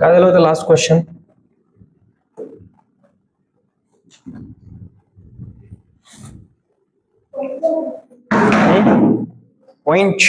काय झालं होतं लास्ट क्वेश्चन? पॉइंट.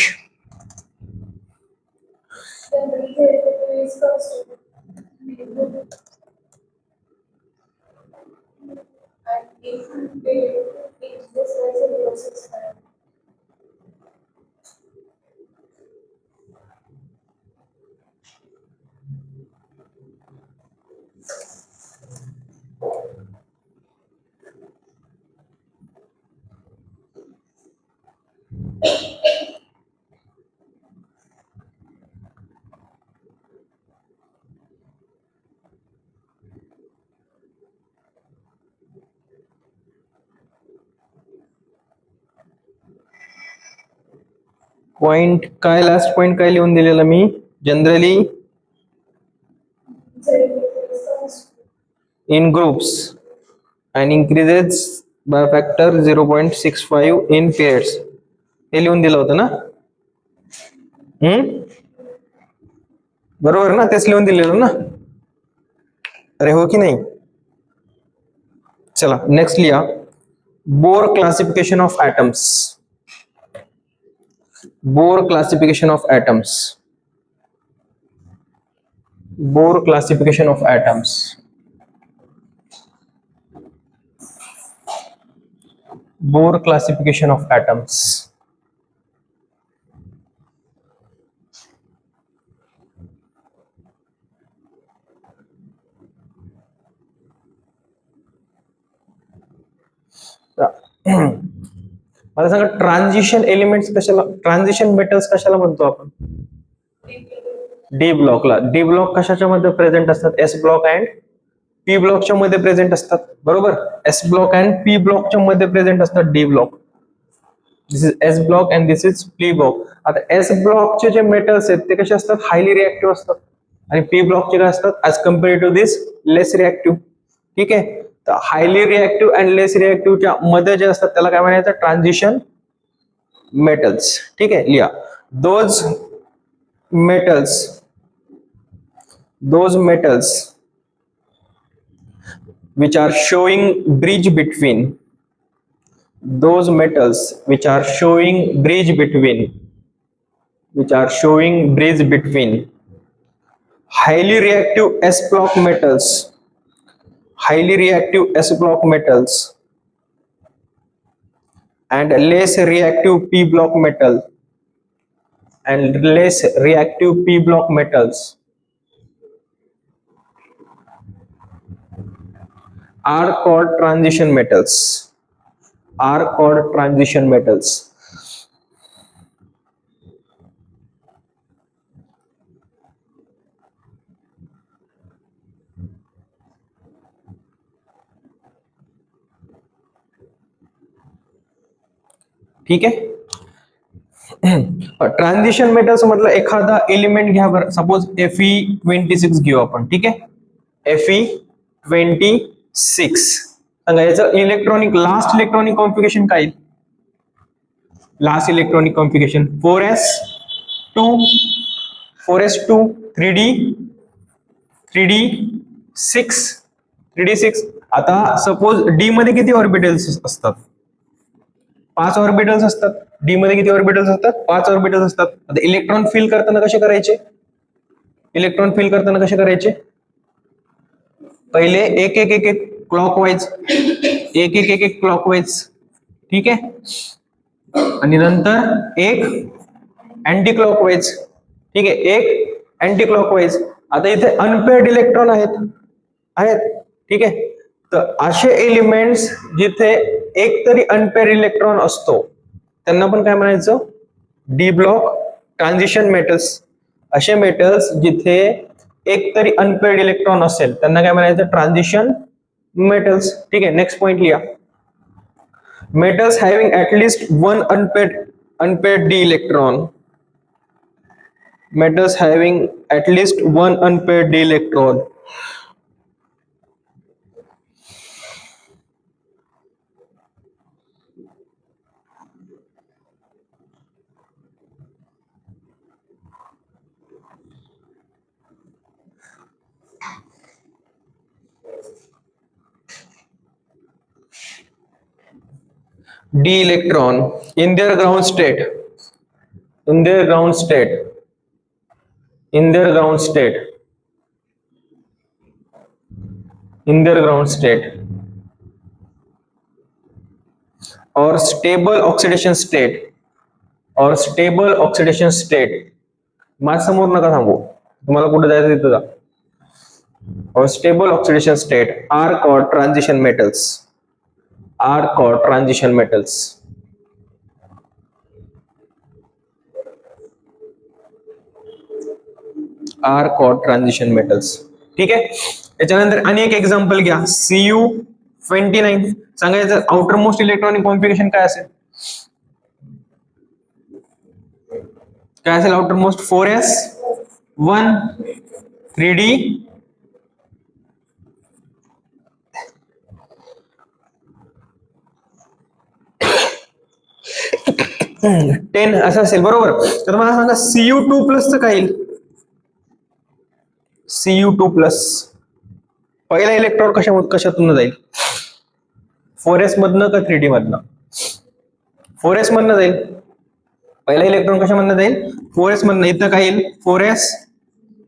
पॉइंट काय, लास्ट पॉइंट काय लिहून दिलेला मी? Generally in groups and increases by factor 0.65 in pairs. हे लिहून दिलं होतं ना? बरोबर ना? तेच लिहून दिलेलं ना? अरे हो की नाही? चला नेक्स्ट लिहा. Bore classification of atoms. Bohr classification of atoms. Bohr classification of atoms. Bohr classification of atoms. मला सांगा ट्रान्झिशन एलिमेंट्स कशाला, ट्रान्झिशन मेटल्स कशाला म्हणतो आपण? डी ब्लॉकला. डी ब्लॉक कशाच्या मध्ये प्रेझेंट असतात? एस ब्लॉक अँड पी ब्लॉकच्या मध्ये प्रेझेंट असतात. बरोबर, एस ब्लॉक अँड पी ब्लॉकच्या मध्ये प्रेझेंट असतात D block. This is S block and this is P block. आता एस ब्लॉकचे जे मेटल्स आहेत ते कसे असतात? हायली रिएक्टिव्ह असतात. आणि पी ब्लॉकचे काय असतात? As compare to this less reactive. ठीक आहे, तर हायली रिएक्टिव्ह अँड लेस रिएक्टिव्हच्या मध्ये जे असतात त्याला काय म्हणायचं? Transition metals. ठीक आहे, लिहा. Those metals which are showing bridge between highly reactive s block metals and less reactive p block metals are called transition metals. ठीक आहे. ट्रान्झिशन मेटल्स मधलं एखादा एलिमेंट घ्या बरं. सपोज Fe26 घेऊ आपण. ठीक आहे, Fe26 सांगा याचं इलेक्ट्रॉनिक लास्ट इलेक्ट्रॉनिक कॉन्फिगरेशन काय? Last electronic configuration 4s2 3d6. आता सपोज डी मध्ये किती ऑर्बिटल्स असतात? 5 ऑर्बिटल्स असतात. डी मध्ये किती ऑर्बिटल्स असतात? 5 ऑर्बिटल्स असतात. आता इलेक्ट्रॉन फिल करताना कसे करायचे? पहिले एक एक एक एक क्लॉकवाईज, ठीक आहे, आणि नंतर एक अँटी क्लॉकवाईज. ठीक आहे, एक अँटी क्लॉकवाईज. आता इथे अनपेअर्ड इलेक्ट्रॉन आहेत. ठीक आहे, तर असे एलिमेंट्स जिथे एक तरी अनपेअर्ड इलेक्ट्रॉन असतो त्यांना पण काय म्हणायचं? D block transition metals. असे मेटल्स जिथे एक तरी अनपेअर्ड इलेक्ट्रॉन असेल त्यांना काय म्हणायचं? Transition metals. ठीक आहे, नेक्स्ट पॉइंट लिहा. Metals having at least one unpaired d electron. d electron in their ground state, in their ground state, in their ground state, in their ground state or stable oxidation state, or stable oxidation state. माझ्या समोर नका सांगू, तुम्हाला कुठे जायचं तिथं जा. or stable oxidation state are called transition metals, are called transition metals. are called transition metals. ठीक आहे. याच्यानंतर आणि एक एक्झाम्पल घ्या, Cu29. सांगायचं आउटर मोस्ट इलेक्ट्रॉनिक कॉन्फिगरेशन काय असेल, काय असेल आउटर मोस्ट? 4s1 3d 10 असं असेल, बरोबर. तर मला सांगा Cu2 प्लस च काय येईल? Cu2 प्लस पहिला इलेक्ट्रॉन कशातून जाईल? 4s मधनं का 3d मधनं? 4s मधनं जाईल. पहिला इलेक्ट्रॉन कशामधनं जाईल? 4s मधनं. इथं काय येईल? 4s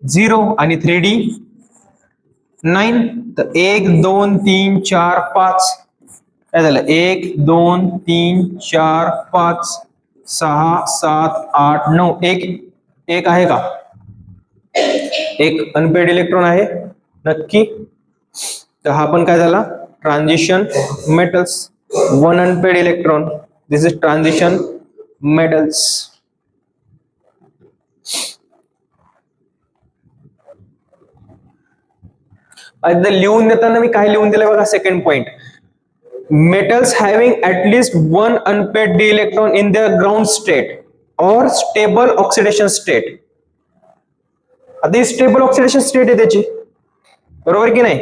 0 आणि 3d 9. तर 1 2 3 4 5 काय झालं? 1 2 3 4 5 6 7 8 9. एक आहे का? एक अनपेड इलेक्ट्रॉन आहे नक्की. तर हा पण काय झाला? Transition metals. 1 unpaired electron, this is transition metals. लिहून देताना मी काय लिहून दिलं बघा, second point. metals having at least one unpaired d electron in their ground state or stable oxidation state. आता स्टेबल ऑक्सिडेशन स्टेट आहे त्याची, बरोबर की नाही?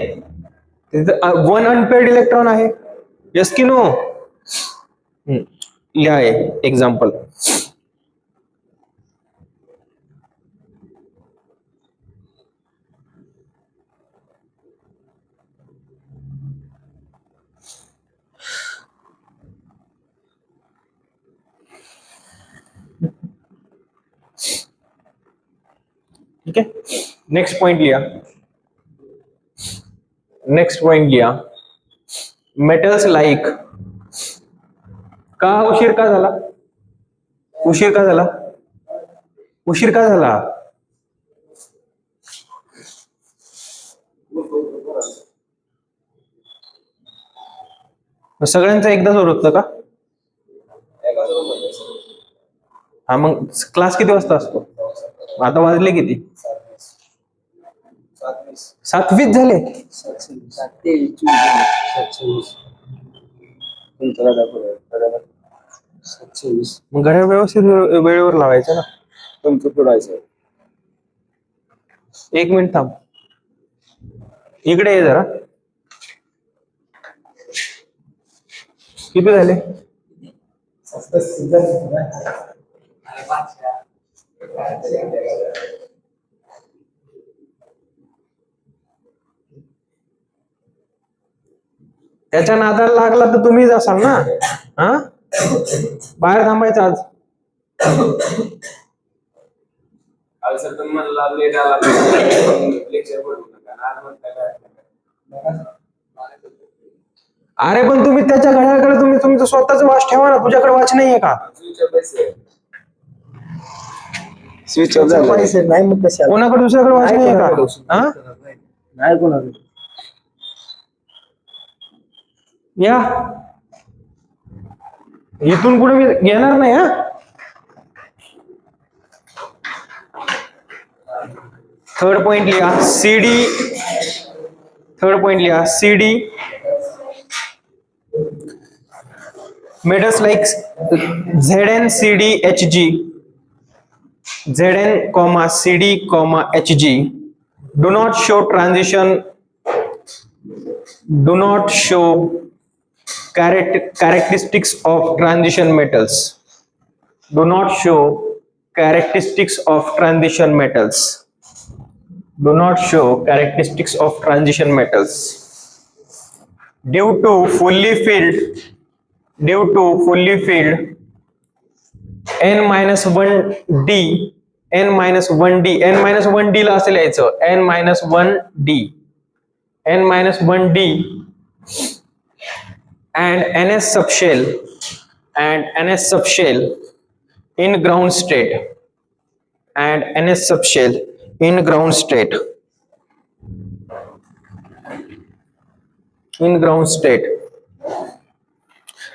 1 अनपेड इलेक्ट्रॉन आहे, यस की नो? लिहा एक्झाम्पल. ठीक आहे. नेक्स्ट पॉइंट लिहा, नेक्स्ट पॉइंट लिहा. Metals like. का उशीर का झाला? उशीर का झाला? उशीर का झाला? सगळ्यांचं एकदाच होत का? हा, मग क्लास किती वाजता असतो? आता वाजले किती? 7:20 झाले. मग घड्याळ व्यवस्थित वेळेवर लावायचं ना. तुमचं पुढायचं. 1 मिनिट थांब, इकडे ये जरा. किती झाले? त्याच्या नादाला लागला तर तुम्हीच असाल ना. हा, बाहेर थांबायचं आज. अरे पण तुम्ही त्याच्या घड्याळाकडे तुम्ही तुमचं स्वतःच वॉच ठेवा ना. तुझ्याकडे वॉच नाहीये का? स्विच ऑफ झालं. नाही, मग कशा कोणाकडे दुसऱ्याकडे वॉच नाहीये का? हा, नाही कोणाकडे. या इथून पुढे मी घेणार नाही. हा, थर्ड पॉइंट लिहा, सीडी. थर्ड पॉइंट लिहा, CD. metals like Zn Cd Hg, Zn, Cd, Hg do not show transition, do not show characteristics of transition metals, do not show characteristics of transition metals, do not show characteristics of transition metals due to fully filled due to fully filled n-1d n-1d n-1d ला असं लिहायचं n-1d n-1d and ns subshell in ground state and ns subshell in ground state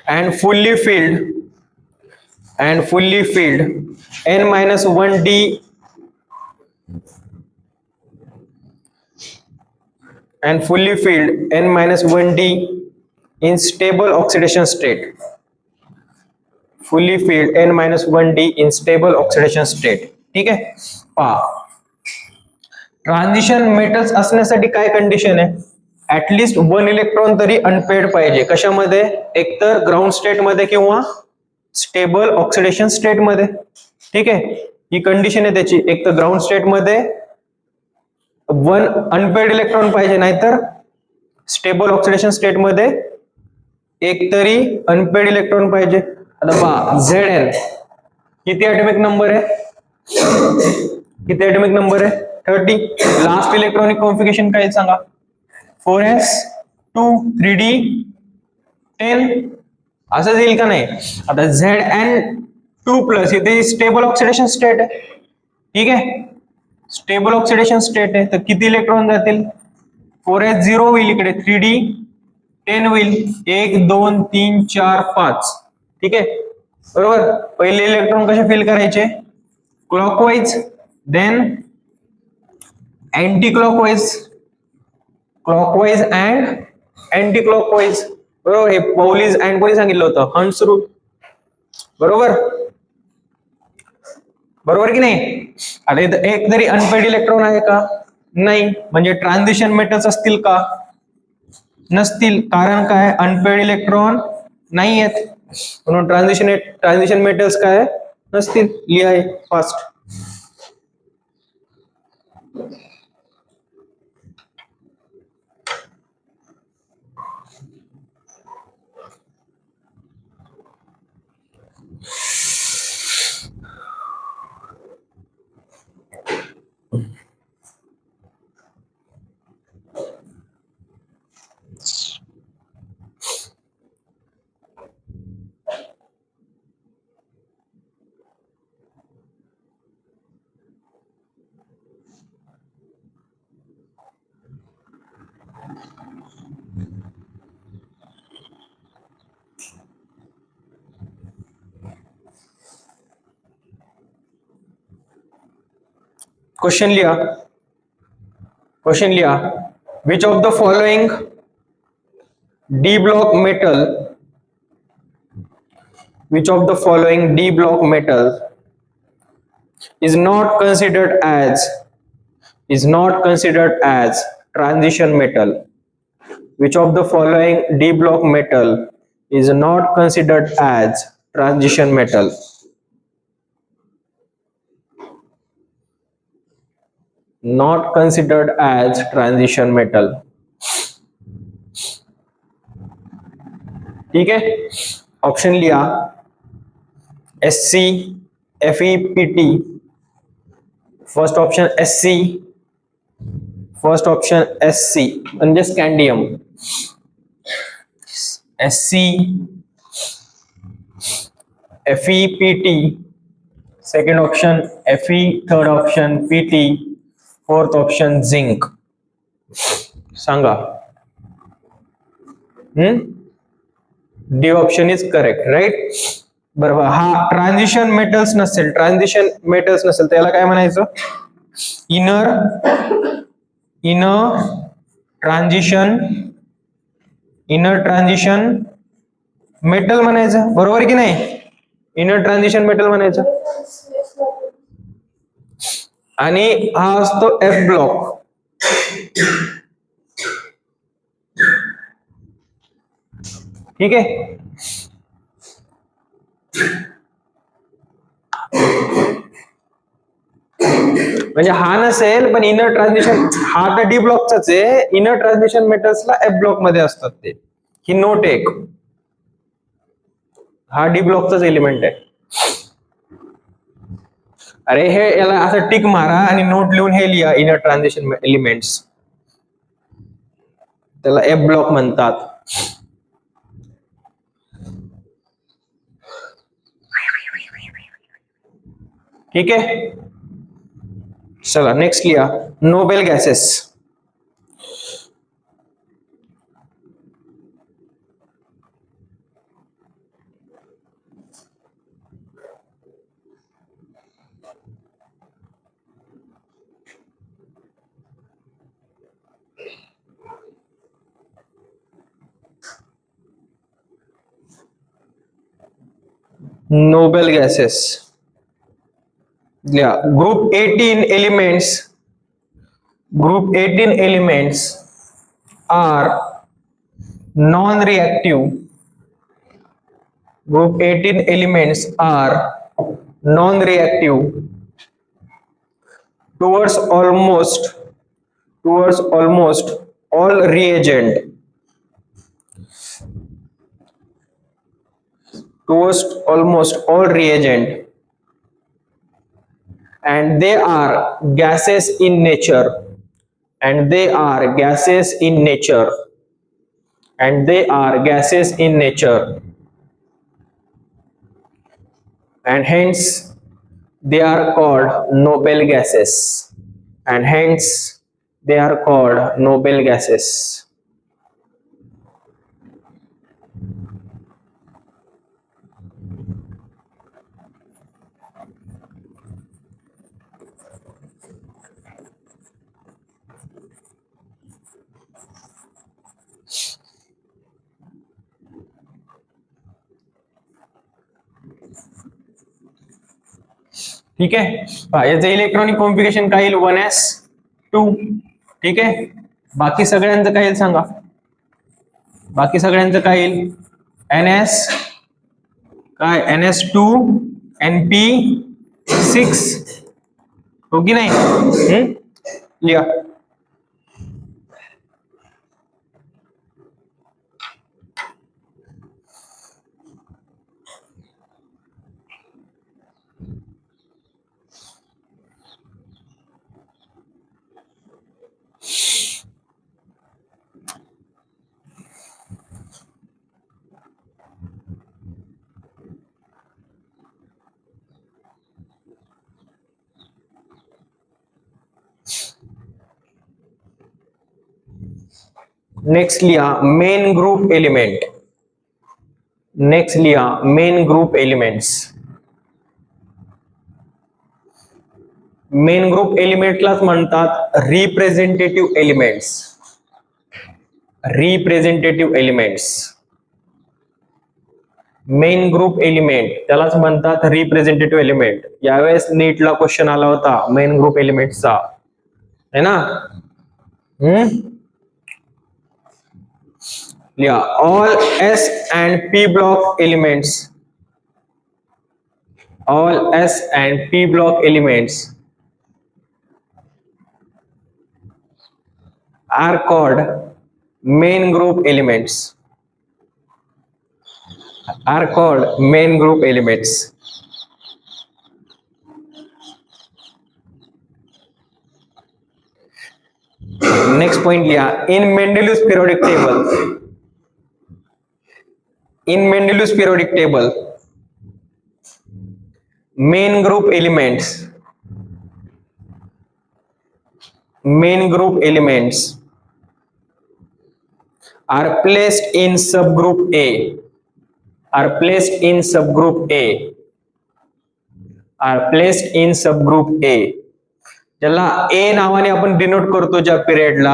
and fully filled n-1d and fully filled n-1d in stable oxidation state. fully filled n-1d in stable oxidation state. ठीक आहे. पहा transition metals असण्यासाठी काय condition आहे? At least 1 electron तरी unpaid पाहिजे. कशामध्ये? एकतर ग्राउंड स्टेट मध्ये किंवा स्टेबल ऑक्सिडेशन स्टेट मध्ये. ठीक आहे, ही कंडिशन आहे त्याची. एक तर ग्राउंड स्टेट मध्ये 1 अनपेड इलेक्ट्रॉन पाहिजे, नाहीतर स्टेबल ऑक्सिडेशन स्टेट मध्ये एक तरी अनपेड इलेक्ट्रॉन पाहिजे. आता पहा Zn किती ॲटॉमिक नंबर आहे? 30. लास्ट इलेक्ट्रॉनिक कॉन्फिगरेशन काय सांगा? 4s2 3d 10 असं येईल का नाही? आता Zn2+ इथे स्टेबल ऑक्सिडेशन स्टेट आहे. ठीक आहे, स्टेबल ऑक्सिडेशन स्टेट आहे, तर किती इलेक्ट्रॉन जातील? 4s 0 होईल, इकडे 3d 10 होईल. 1 2 3 4 5. ठीक आहे, बरोबर. पहिले इलेक्ट्रॉन कसे फिल करायचे? Clockwise, then anti clockwise and anti clockwise. बरोबर, हे पॉलिस अँड कोणी सांगितलं होतं? Hund's rule. बरोबर की नाही? आता इथं एक तरी अनपेड इलेक्ट्रॉन आहे का? नाही. म्हणजे ट्रान्झिशन मेटल्स असतील का? नसतील. कारण काय? अनपेड इलेक्ट्रॉन नाही आहेत, म्हणून ट्रान्झिशन मेटल्स काय नसतील. लिहा फास्ट. क्वेश्चन लिहा. Which of the following D block metal is not considered as transition metal? Which of the following D block metal is not considered as transition metal? Not considered as transition metal. ठीक है, option लिया SC, FePt. First option SC म्हणजे scandium. SC, FePt. Second option Fe, third option Pt, fourth option zinc. सांगा. D option is correct, right. बरोबर. हा transition metals नसेल त्याला काय म्हणायचं? इनर ट्रान्झिशन मेटल म्हणायचं. बरोबर की नाही? इनर ट्रान्झिशन मेटल म्हणायचं. आणि हा असतो F ब्लॉक. ठीक आहे. म्हणजे हा नसेल, पण इनर ट्रान्झिशन हा तर डी ब्लॉकचाच आहे. इनर ट्रान्झिशन मेटल्सला F ब्लॉक मध्ये असतात ते. ही नोट एक. हा डी ब्लॉकचाच एलिमेंट आहे. अरे हे याला असं टिक मारा आणि नोट लिहून हे लिहा इनर ट्रान्झिशन एलिमेंट्स, त्याला एफ ब्लॉक म्हणतात. ठीक आहे, चला नेक्स्ट लिहा Nobel gases. Noble gases. Yeah, group 18 elements. Group 18 elements are non-reactive. Group 18 elements are non-reactive towards almost all reagent. Towards almost all reagent, and they are gases in nature, and they are gases in nature, and they are gases in nature, and hence they are called noble gases, and hence they are called noble gases. ठीक आहे, याचं electronic configuration काय येईल 1s2. ठीक आहे, बाकी सगळ्यांचं काय येईल सांगा, बाकी सगळ्यांचं काय येईल ns काय ns2 np6 हो की नाही. लिहा नेक्स्ट लिहा मेन ग्रुप एलिमेंट. नेक्स्ट लिहा main group elements. Main group एलिमेंटलाच म्हणतात representative elements. Representative elements, main group element त्यालाच म्हणतात रिप्रेझेंटेटिव्ह एलिमेंट. यावेळेस नीटला क्वेश्चन आला होता मेन ग्रुप एलिमेंटचा, है ना. Yeah, all S and P block elements, all S and P block elements are called main group elements, are called main group elements. Next point लिहा in Mendeleev's periodic table. In Mendeleev's periodic table, main group elements are placed in subgroup A, are placed in subgroup A, are placed in subgroup A. ज्याला A नावाने आपण denote करतो, ज्या पिरियडला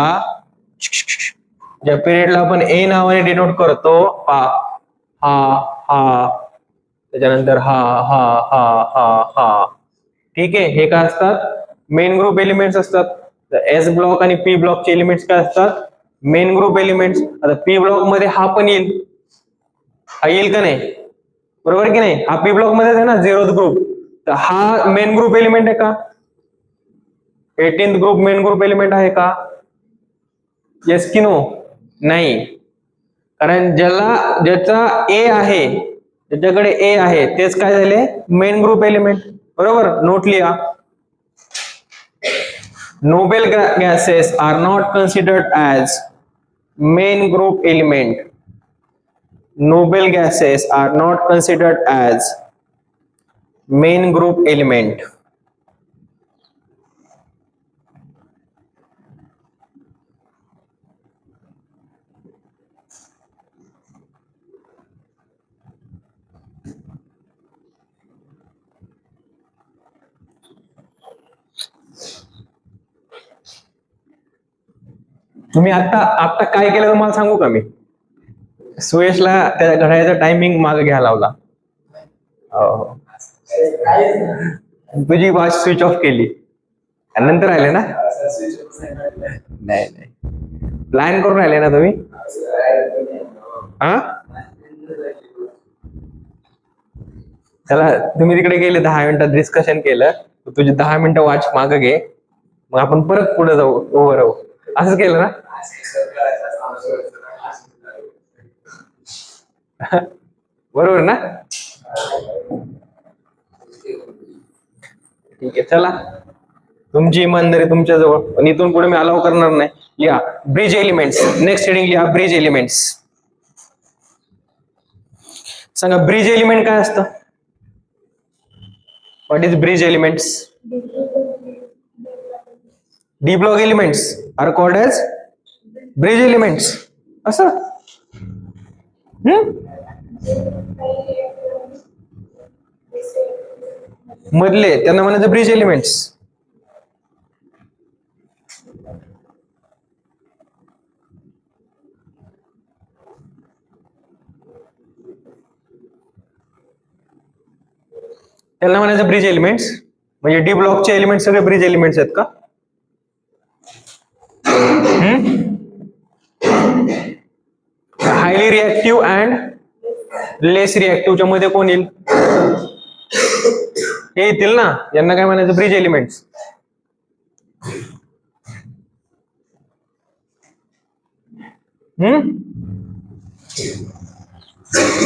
आपण A नावाने denote करतो, हा हा त्याच्यानंतर हा हा हा हा हा. ठीक आहे, हे काय असतात मेन ग्रुप एलिमेंट्स असतात. एस ब्लॉक आणि पी ब्लॉकचे एलिमेंट्स काय असतात मेन ग्रुप एलिमेंट्स. आता पी ब्लॉक मध्ये हा पण येईल, हा येईल का नाही, बरोबर की नाही. हा पी ब्लॉक मध्ये आहे ना 0th ग्रुप, तर हा मेन ग्रुप एलिमेंट आहे का. 18th group main group element आहे का, येस की नो, नाही. कारण ज्याचा ए आहे ज्याच्याकडे ए आहे तेच काय झाले मेन ग्रुप एलिमेंट. बरोबर, नोट लिहा. Noble gases are not considered as main group element. Noble gases are not considered as main group element. तुम्ही आता आता काय केलं मला सांगू का मी. सुयशला त्या घड्याळाचा टायमिंग मागे घ्यायला लावला. तुझी वॉच स्विच ऑफ केली आणि नंतर आले ना. नाही नाही, प्लॅन करून राहिले ना तुम्ही. हा, त्याला तुम्ही तिकडे गेले 10 मिनिटात डिस्कशन केलं, तुझी 10 मिनिटं वॉच मागे घे, मग आपण परत पुढे जाऊ, ओव्हर राहू. असंच केलं ना. बरोबर ना. ठीक आहे, चला तुमची इमानदारी तुमच्या जवळ, पण इथून पुढे मी अलाव करणार नाही. लिहा ब्रिज एलिमेंट्स. नेक्स्ट हेडिंग लिहा ब्रिज एलिमेंट्स. सांगा ब्रिज एलिमेंट काय असतं. What is bridge elements. D block elements are called as bridge elements. असं मधले त्यांना म्हणायचं ब्रिज एलिमेंट्स. त्यांना म्हणायचं ब्रिज एलिमेंट्स. म्हणजे डी ब्लॉकचे एलिमेंट सगळे ब्रिज एलिमेंट्स आहेत का. हायली रिएक्टिव्ह अँड लेस रिएक्टिव्हच्या मध्ये कोण येईल. हे येतील ना. यांना काय म्हणायचं ब्रिज एलिमेंट्स.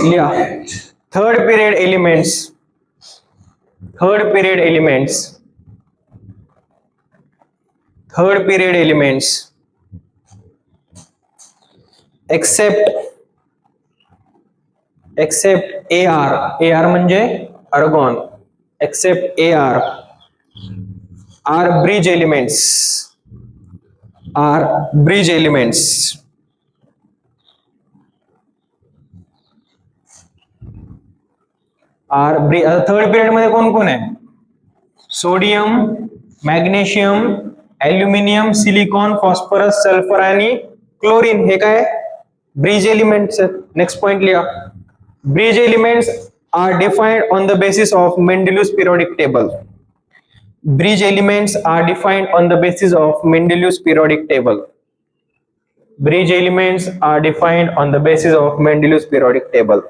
लिहा third period elements. Third period elements. Third period elements except AR. AR म्हणजे argon. Except AR are bridge elements. Are bridge elements. Third period मध्ये कोण कोण आहे. Sodium, magnesium, aluminium, silicon, phosphorus, sulphur आणि chlorine. हे काय bridge elements. Next point लिहा. Bridge elements are defined on the basis of Mendeleev's periodic table. Bridge elements are defined on the basis of Mendeleev's periodic table. Bridge elements are defined on the basis of Mendeleev's periodic table.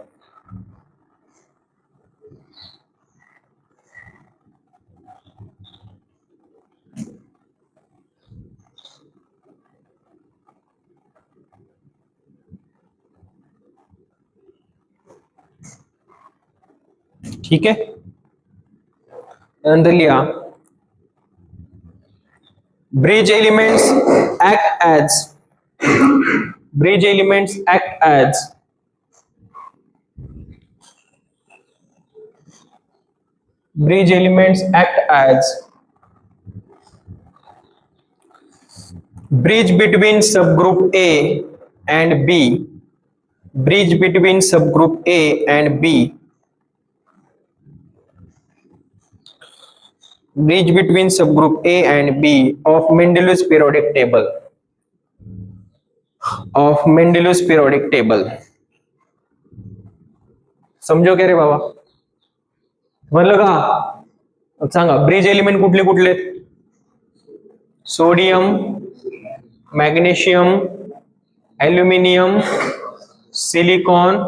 ठीक है, नंतर लिहा bridge elements act as bridge elements act as bridge elements act as bridge between subgroup A and B. Bridge between subgroup A and B. Bridge between subgroup A and B of Mendeleev's periodic table. Of Mendeleev's periodic table. समझो क्या रे बाबा. म्हणलं का. सांगा bridge element कुठले कुठले. Sodium, magnesium, aluminium, silicon,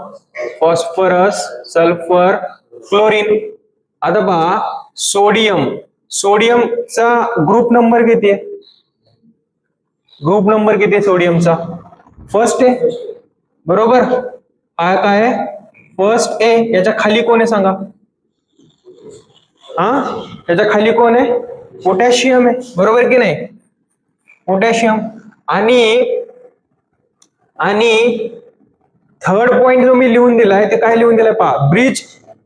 phosphorus, sulphur, chlorine. आता पहा सोडियमचा ग्रुप नंबर किती आहे. ग्रुप नंबर किती आहे सोडियमचा. फर्स्ट आहे. बरोबर. हा काय आहे फर्स्ट ए, याच्या खाली कोण आहे सांगा? हा, याच्या खाली कोण आहे? पोटॅशियम आहे, बरोबर की नाही? पोटॅशियम. आणि आणि थर्ड पॉइंट जो मी लिहून दिलाय ते काय लिहून दिलाय पहा, bridge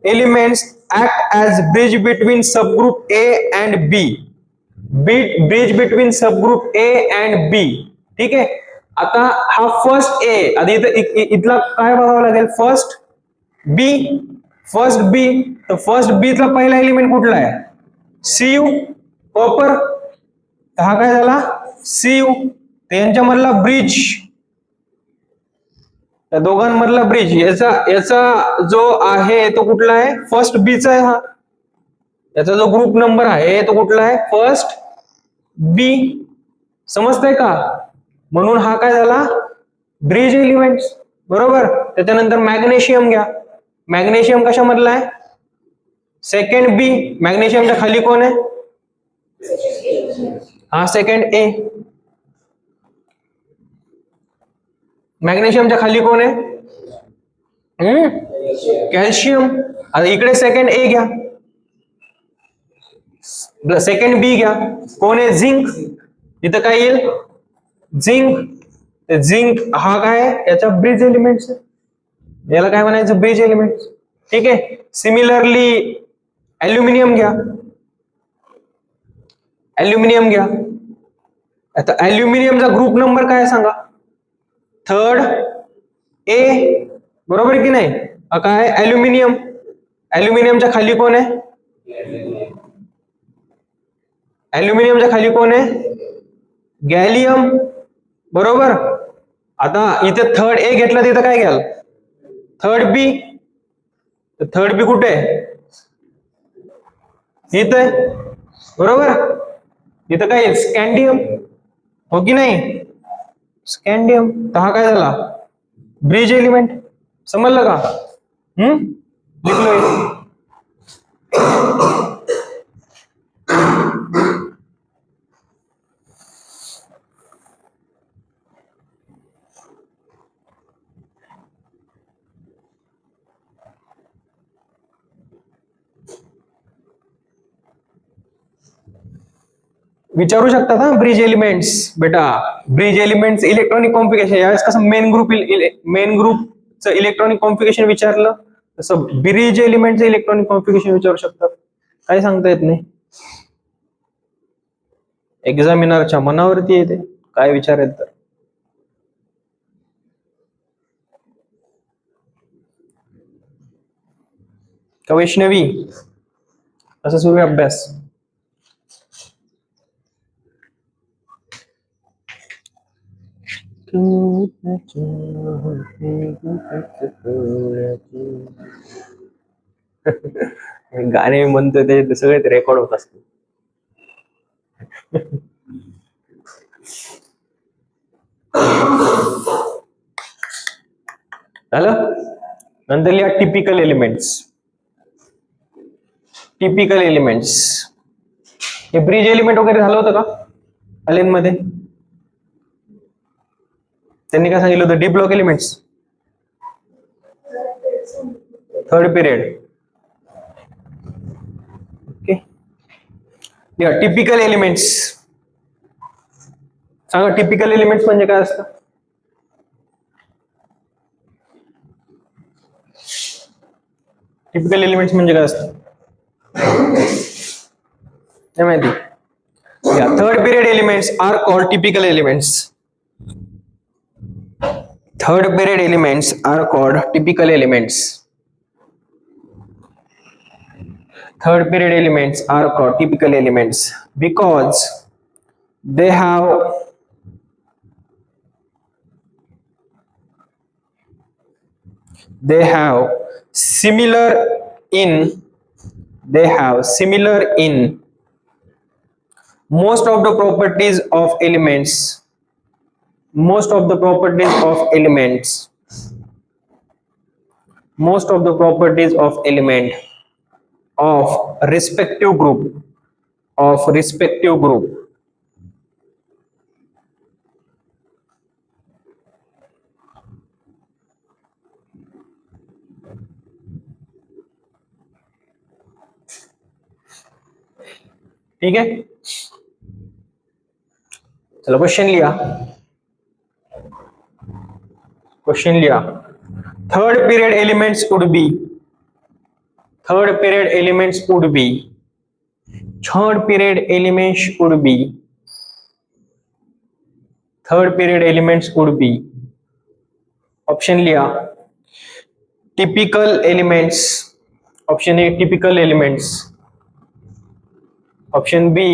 elements act as bridge between subgroup A and B. Bridge between subgroup A and B. ठीक आहे. आता हा फर्स्ट ए, आधी इथला काय बघावं लागेल? फर्स्ट बी. फर्स्ट बी, तर फर्स्ट बी चा पहिला एलिमेंट कुठला आहे? C U, copper. हा काय झाला? सीयू. त्यांच्यामधला ब्रिज, त्या दोघांमधला ब्रिज, याचा याचा जो आहे तो कुठला आहे? फर्स्ट बीचा आहे हा. याचा जो ग्रुप नंबर आहे तो कुठला आहे? फर्स्ट बी. समजतंय का? म्हणून हा काय झाला? ब्रिज एलिमेंट, बरोबर. त्याच्यानंतर मॅग्नेशियम घ्या. मॅग्नेशियम कशामधला आहे? सेकंड बी. मॅग्नेशियमच्या खाली कोण आहे? हा, सेकंड ए. मॅग्नेशियमच्या खाली कोण आहे? कॅल्शियम. आता इकडे सेकंड ए घ्या, सेकंड बी घ्या, कोण आहे? झिंक. इथं काय येईल? झिंक. झिंक हा काय? याचा ब्रिज एलिमेंट, याला काय म्हणायचं? Bridge element. ठीक आहे. सिमिलरली ऍल्युमिनियम घ्या. ऍल्युमिनियम घ्या. आता ऍल्युमिनियमचा ग्रुप नंबर काय सांगा? थर्ड ए, बरोबर की नाही? काय? ऍल्युमिनियम. ऍल्युमिनियमच्या खाली कोण आहे? ऍल्युमिनियमच्या खाली कोण आहे? गॅलियम, बरोबर. आता इथे थर्ड ए घेतला, तिथं काय घ्याल? थर्ड बी. थर्ड बी कुठे आहे? इथं आहे, बरोबर. इथं काय? स्कॅन्डियम, हो की नाही? स्कॅन्डियम. तर हा काय झाला? Bridge element. समजलं का? लिखलोय. विचारू शकतात हा ब्रिज एलिमेंट्स. बेटा ब्रिज एलिमेंट्स इलेक्ट्रॉनिक कॉन्फिगरेशन, यावेळेस कसं मेन ग्रुपचं इलेक्ट्रॉनिक कॉन्फिगरेशन विचारलं, तसं ब्रिज एलिमेंटचं इलेक्ट्रॉनिक कॉन्फिगरेशन विचारू शकतात. काही सांगता येत नाही, एक्झामिनरच्या मनावरती येते काय विचारेल तर. का वैष्णवी, असं सुरू आहे अभ्यास? गाणे म्हणतो ते सगळे रेकॉर्ड होत असते. झालं. नंतर लिहा टिपिकल एलिमेंट्स. टिपिकल एलिमेंट्स, हे ब्रिज एलिमेंट वगैरे झालं होतं का अलेन मध्ये? त्यांनी काय सांगितलं होतं? D block elements, third period. Okay. Typical elements सांगा. टिपिकल एलिमेंट्स म्हणजे काय असतं? टिपिकल एलिमेंट्स म्हणजे काय असतं नाही माहिती? Third period elements are called typical elements. Third period elements are called typical elements. Third period elements are called typical elements because they have similar in most of the properties of elements. Most of the properties of element of respective group ठीक है, चलो question लिया, question लिया। Third period elements would be, third period elements would be, third period elements would be, third period elements would be, option लिया typical elements, option A typical elements, option B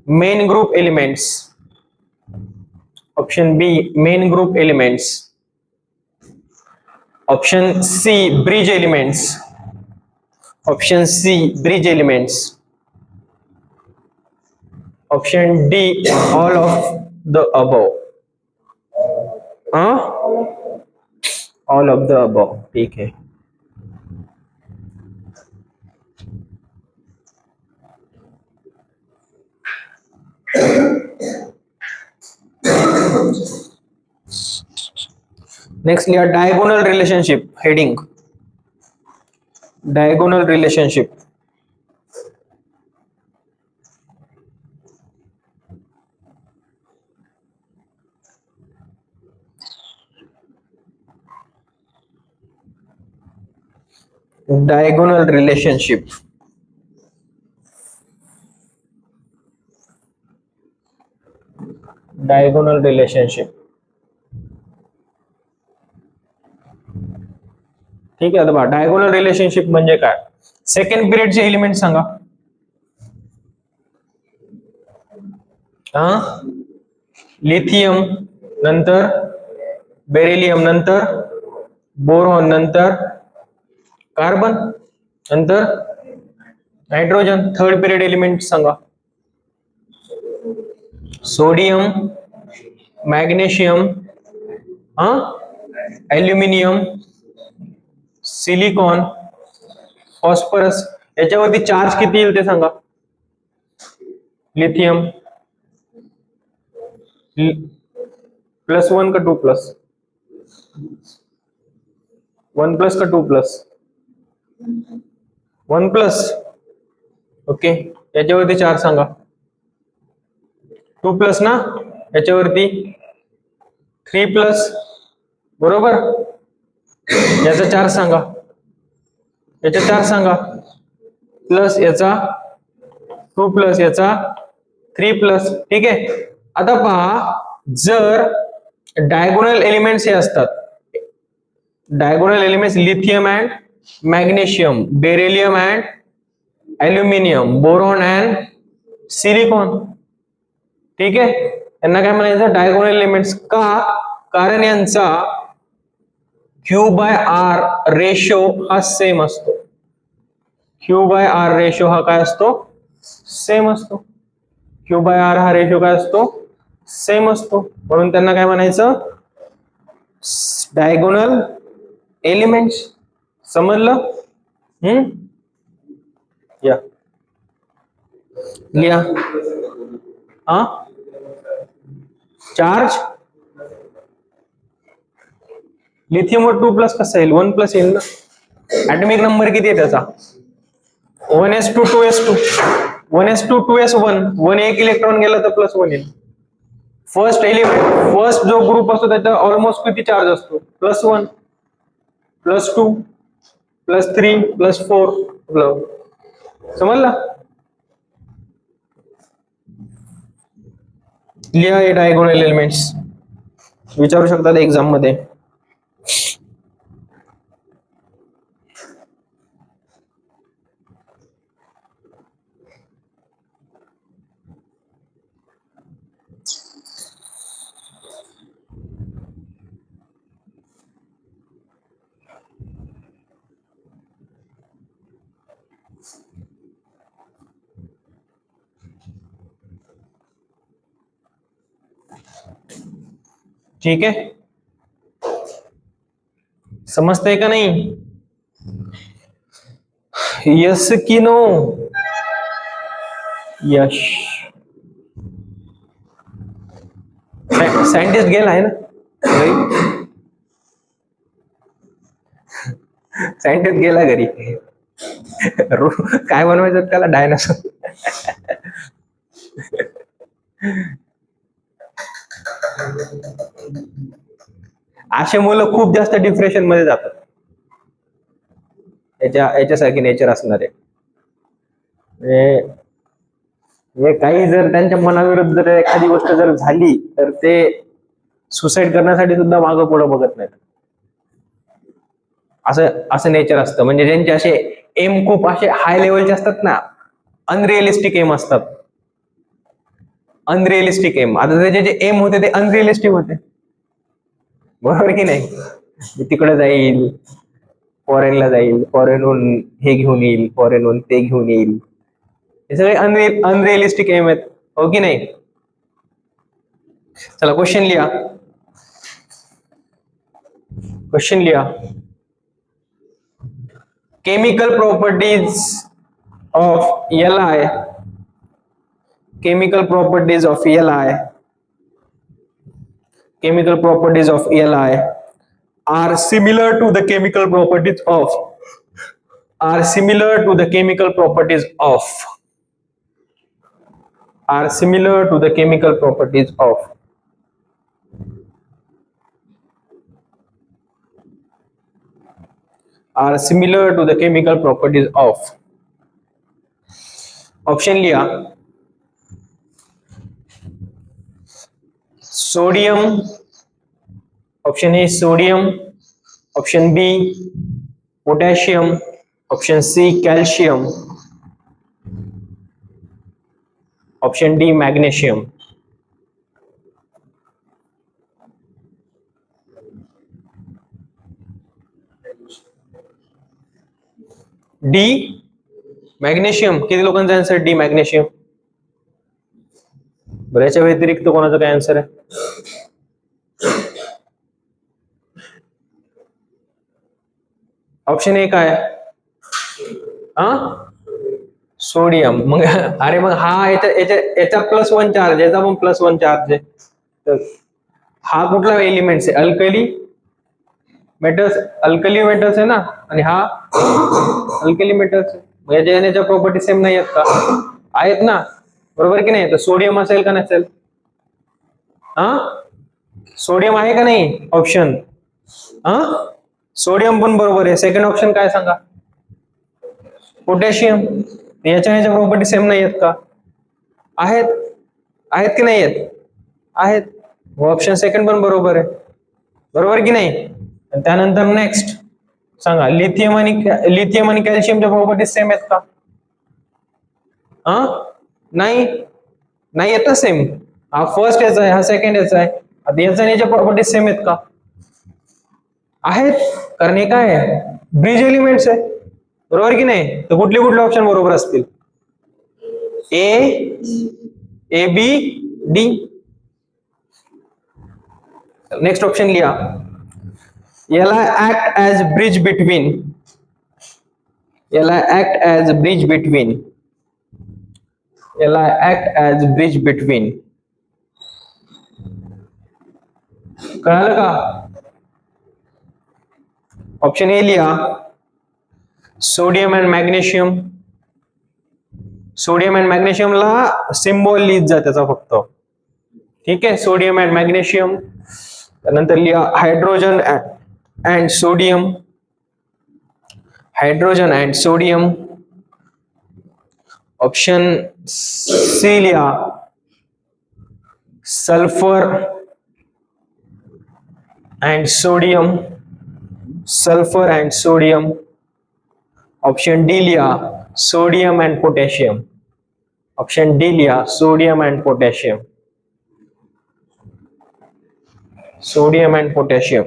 main group elements, option B main group elements, option C bridge elements, option C bridge elements, option D all of the above. हाँ, all of the above, ठीक है। Next लिया diagonal relationship, heading diagonal relationship. Diagonal relationship, diagonal relationship, ठीक आहे। आता diagonal relationship म्हणजे काय? Second पिरियडचे एलिमेंट सांगा। हा, लिथियम, नंतर बेरिलियम, नंतर बोरॉन, नंतर कार्बन, नंतर नायट्रोजन। थर्ड पिरियड एलिमेंट सांगा। सोडियम, मॅग्नेशियम, हा, ॲल्युमिनियम, सिलिकॉन, फॉस्फरस। याच्यावरती चार्ज किती येईल ते सांगा। लिथियम +1 का 2+? 1+ का 2+? 1+, ओके। याच्यावरती चार्ज सांगा। 2+ ना, याच्यावरती 3+, बरोबर। याचा चार्ज सांगा, याचा चार्ज सांगा, प्लस याचा 2+, याचा 3+, ठीक आहे। आता पहा, जर डायगोनल एलिमेंट्स हे असतात, diagonal elements lithium and magnesium, beryllium and aluminium, boron and silicon, ठीक आहे। यांना काय म्हणायचं? Diagonal elements. का? कारण यांचा Q/R रेशो हा सेम असतो। Q/R रेशो हा काय असतो? सेम असतो। Q/R हा रेशो काय असतो? सेम असतो। म्हणून त्यांना काय म्हणायचं? Diagonal elements. समजलं? या लिया। हा, चार्ज लिथियमवर 2+ कसं येईल? 1+ येईल ना। ऍटॉमिक नंबर किती आहे त्याचा? 1s2 2s2, 1s2 2s1, 1 एक इलेक्ट्रॉन गेला तर +1 येईल। फर्स्ट एलिमेंट, फर्स्ट जो ग्रुप असतो त्याचा ऑलमोस्ट किती चार्ज असतो? +1, +2, +3, +4, समजलं? लिहा हे डायगोनल एलिमेंट्स, विचारू शकतात एक्झाम मध्ये। ठीक है, समझते का नहीं? यस की नो? यश सायंटिस्ट गेला आहे ना, सायंटिस्ट गेला घरी। काय बनवायचं त्याला? डायनासोर। असे मुलं खूप जास्त डिप्रेशन मध्ये जातात, याच्यासारखी नेचर असणारे. काही जर त्यांच्या मनाविरुद्ध जर एखादी गोष्ट जर झाली तर ते सुसाईड करण्यासाठी सुद्धा मागं पुढे बघत नाहीत. असं असं नेचर असतं. म्हणजे ज्यांचे असे एम खूप असे हाय लेवलचे असतात ना, अनरिअलिस्टिक एम असतात. अनरिअलिस्टिक एम, आता त्याचे जे एम होते ते अनरिअलिस्टिक होते, बरोबर की नाही? तिकडे जाईल, फॉरेनला जाईल, फॉरेनहून हे घेऊन येईल, फॉरेनहून ते घेऊन येईल, हे सगळे अनरिअलिस्टिक एम आहेत, हो की नाही? चला क्वेश्चन लिहा. क्वेश्चन लिहा. Chemical properties of Li, chemical properties of Li, chemical properties of Li are similar to the chemical properties of are similar to the chemical properties of are similar to the chemical properties of are similar to the chemical properties of. Option लिया. Sodium, option A sodium, option B potassium, option C calcium, option D magnesium. D magnesium. किती लोकांचा answer D magnesium? बऱ्याच्या व्यतिरिक्त कोणाचा काय answer आहे? Option A काय? Sodium. मग अरे मग हा याचा +1 चार्ज, याचा पण +1 चार्ज आहे. तर हा कुठला एलिमेंट आहे? अल्कली मेटल्स, अल्कली मेटल्स आहे ना, आणि हा अल्कली मेटल्स. मग याच्या प्रॉपर्टी सेम नाही आहेत का? आहेत ना, बरोबर की नाही? तर सोडियम असेल का नसेल? सोडियम आहे का नाही ऑप्शन? सोडियम पण बरोबर आहे. सेकंड ऑप्शन काय सांगा? पोटॅशियम. याच्या प्रॉपर्टी सेम नाही आहेत का? आहेत. आहेत की नाही आहेत? आहेत. ऑप्शन सेकंड पण बरोबर आहे, बरोबर की नाही? त्यानंतर नेक्स्ट सांगा, लिथियम आणि कॅल्शियमच्या प्रॉपर्टी सेम आहेत का? नाही, नाही येत सेम. हा फर्स्ट याचा आहे, हा सेकंड याचा आहे. आता याचा आणि याच्या प्रॉपर्टी सेम आहेत का? आहेत, कारण हे काय आहे? ब्रिज एलिमेंट्स आहे, बरोबर की नाही? तर कुठले ऑप्शन बरोबर असतील? A B D. Next option लिहा. याला ऍक्ट ऍज ब्रिज बिटवीन, याला ऍक्ट ऍज ब्रिज बिटवीन, याला ऍक्ट ऍज ब्रिज बिटवीन. कळालं का? ऑप्शन ए लिहा, sodium and magnesium. Sodium and मॅग्नेशियमला सिम्बॉल लिहित जा त्याचा फक्त, ठीक आहे? Sodium and magnesium. त्यानंतर लिहा hydrogen and sodium, hydrogen and sodium. Option C लिहा, sulphur and sodium, sulphur and sodium. Option D लिहा, sodium and potassium. Option D लिहा, sodium and potassium, sodium and potassium.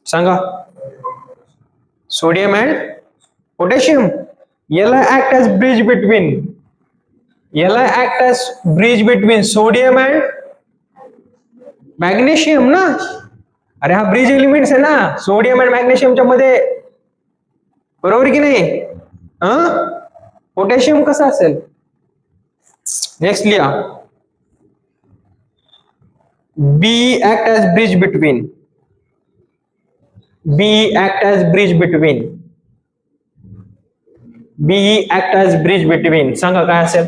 सांगा, सोडियम अँड पोटॅशियम. याला act as bridge between, याला act as bridge between sodium and magnesium ना. अरे हा bridge elements आहे ना सोडियम अँड मॅग्नेशियमच्या मध्ये, बरोबर की नाही? पोटॅशियम कसं असेल? नेक्स्ट लिहा, be act as bridge between, be act as bridge between, be act as bridge between. सांगा काय असेल?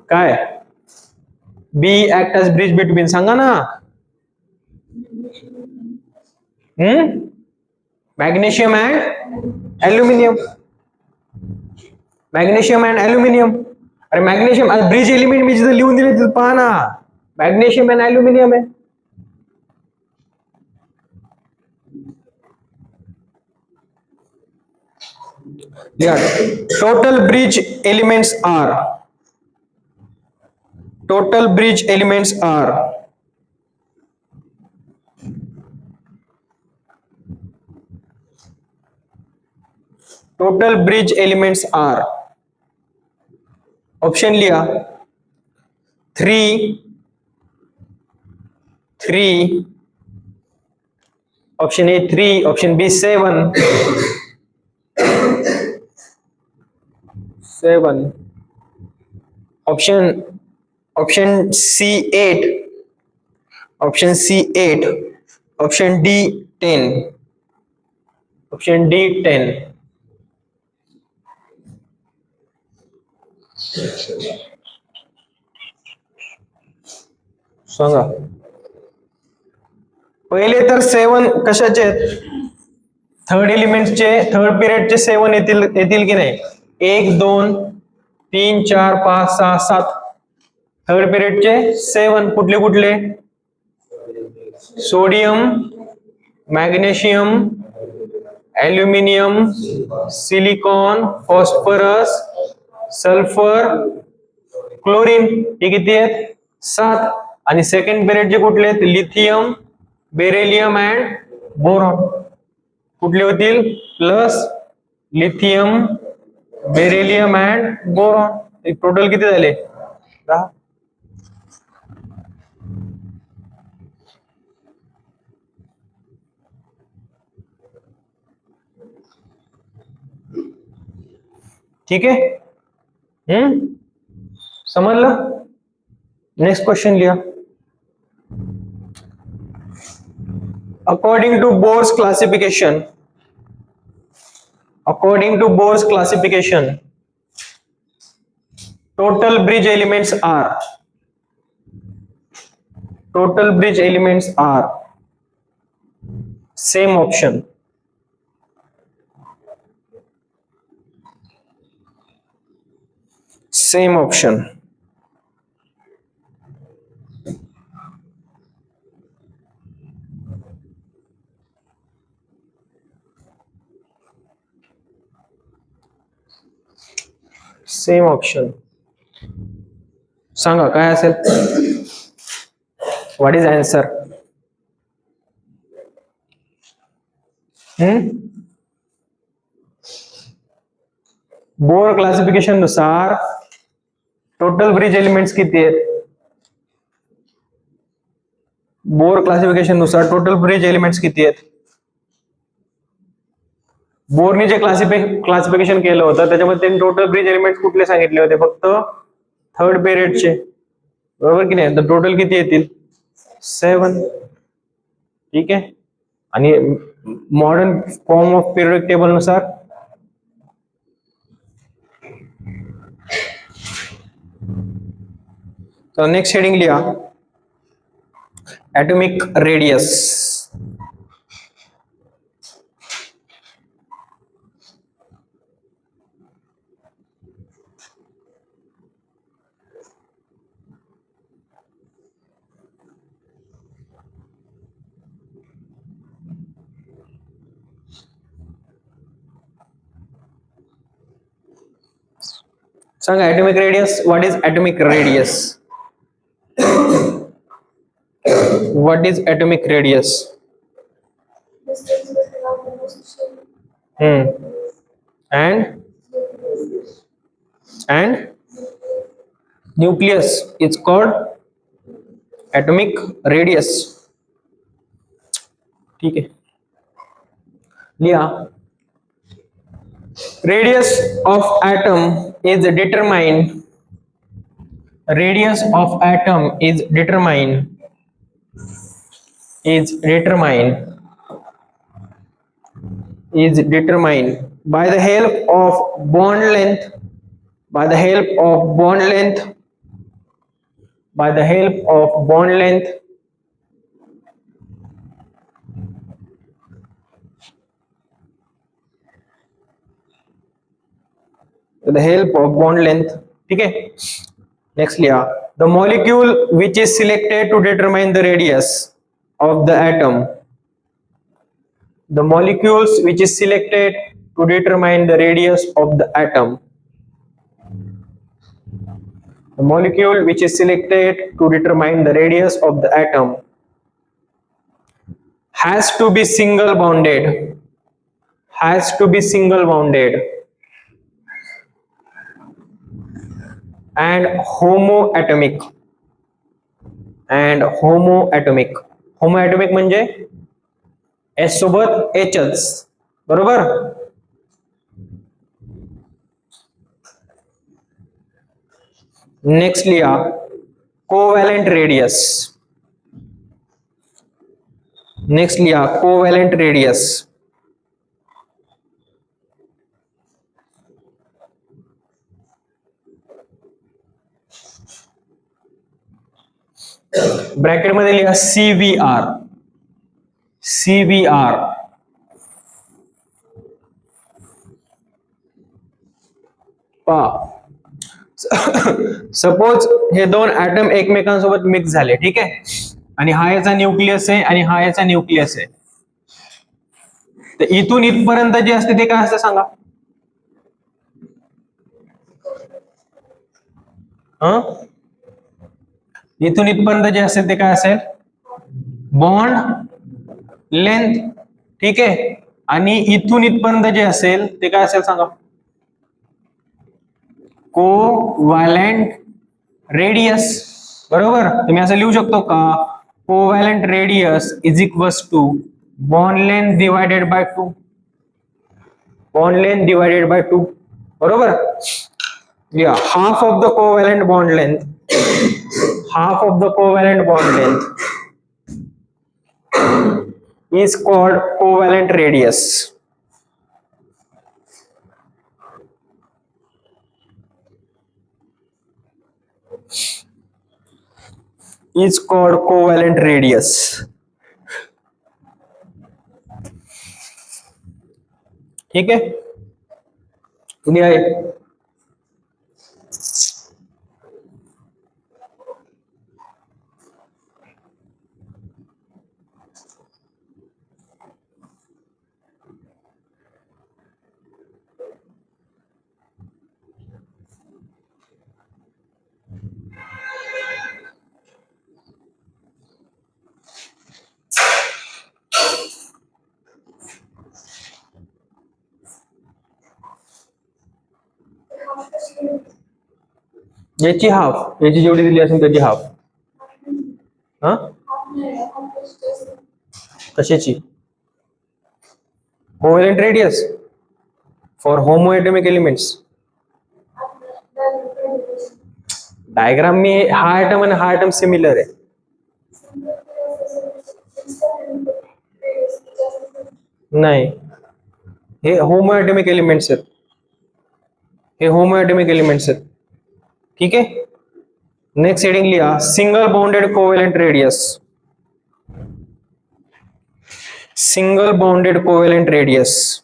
काय be act as bridge between, सांगा ना. Magnesium and aluminium. Magnesium and aluminium. अरे मॅग्नेशियम ब्रिज एलिमेंट मी जिथे लिहून दिले तिथे पहा ना, मॅग्नेशियम अँड ॲल्युमिनियम आहे. Total bridge elements are, total bridge elements are total bridge elements are option लिया 3 option A 3, option B 7 option C 8, option C 8, option D 10, option D 10. सांगा. पहिले तर 7 कशाचे आहेत? थर्ड एलिमेंटचे, थर्ड पिरियडचे 7 येतील की नाही? 1 2 3 4 5 6 7 थर्ड पिरियडचे 7 कुठले कुठले? Sodium, magnesium, aluminium, silicon, phosphorus, sulphur, chlorine. हे किती आहेत? 7. आणि सेकंड पिरियडचे कुठले आहेत? Lithium, beryllium and boron. कुठले होतील? Plus lithium, beryllium and boron. Total किती झाले? 10. ठीक आहे. समजलं? नेक्स्ट क्वेश्चन लिहा. According to Bohr's classification, total bridge elements are same option. Same option. Same option. सांगा काय असेल? What is answer? Bore classification नुसार टोटल ब्रिज एलिमेंट्स किती आहेत? बोर क्लासिफिकेशन नुसार टोटल ब्रिज एलिमेंट्स किती आहेत? बोरने जे क्लासिफिकेशन केलं होतं त्याच्यामध्ये त्यांनी टोटल ब्रिज एलिमेंट्स कुठले सांगितले होते? फक्त थर्ड पिरियडचे, बरोबर की नाही? तर टोटल किती येतील? 7. ठीक आहे. आणि modern form of periodic table नुसार तर नेक्स्ट हेडिंग लिहा, ॲटॉमिक रेडियस. सांगा atomic radius. What is atomic radius? What is atomic radius? And nucleus is called atomic radius. ठीक है. लिया. Radius of atom is determined. Radius of atom is determined by the help of bond length by the help of bond length ठीक है. Next लिया, the molecule which is selected to determine the radius of the atom, the molecules which is selected to determine the radius of the atom, the molecule which is selected to determine the radius of the atom has to be single bonded, has to be single bonded and homoatomic, and homoatomic. homoatomic म्हणजे S सोबत Hच, बरोबर. Next लिया कोवॅलेंट radius, next लिया कोवॅलेंट radius. Bracket मध्ये लिहा CVR, CVR. Suppose हे दोन atom एकमेकांसोबत मिक्स झाले, ठीक आहे, आणि हा याचा न्यूक्लियस आहे आणि हा याचा न्यूक्लियस आहे. तर इथून इथपर्यंत जे असते ते काय असतं सांगा. इथून इथपर्यंत जे असेल ते काय असेल, बॉन्ड लेंथ, ठीक आहे. आणि इथून इथपर्यंत जे असेल ते काय असेल सांगा, कोव्हॅलेंट रेडियस, बरोबर. तुम्ही असं लिहू शकतो का, covalent radius is equals to bond length divided by 2, bond length divided by 2, बरोबर. या half of the covalent bond length, half of the covalent bond length is called covalent radius. Is called covalent radius. ठीक है, clear है. याची half, याची जेवढी दिली असेल त्याची हाफ. हा, कशाची, covalent radius for homoatomic elements. Diagram में हा आयटम आणि हा आयटम सिमिलर आहे. नाही, हे होमोएटॉमिक एलिमेंट्स आहेत, हे होमोएटॉमिक एलिमेंट्स आहेत, ठीक आहे. नेक्स्ट हेडिंग लिहा single bonded covalent radius, single bonded covalent radius.